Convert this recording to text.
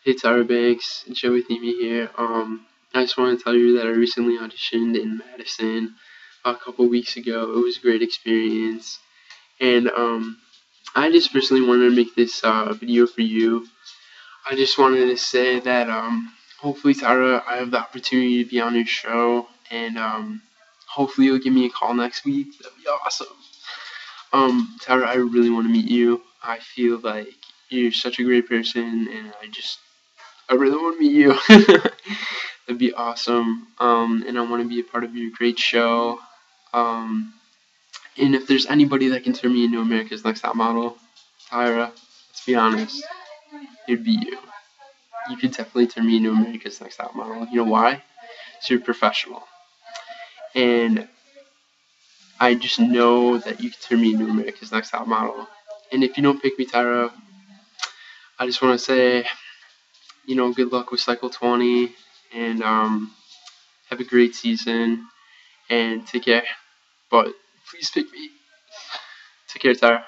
Hey Tyra Banks, Joey Theme here. I just want to tell you that I recently auditioned in Madison a couple weeks ago. It was a great experience, and I just personally wanted to make this video for you. I just wanted to say that hopefully Tyra, I have the opportunity to be on your show, and hopefully you'll give me a call next week. That'd be awesome. Tyra, I really want to meet you. I feel like you're such a great person, and I really want to meet you. That'd be awesome. And I want to be a part of your great show. Um, and if there's anybody that can turn me into America's Next Top Model, Tyra, let's be honest, it'd be you. You could definitely turn me into America's Next Top Model. You know why? So you're professional. And I just know that you can turn me into America's Next Top Model. And if you don't pick me, Tyra, I just want to say, good luck with Cycle 20. And have a great season. And take care. But please pick me. Take care, Tyra.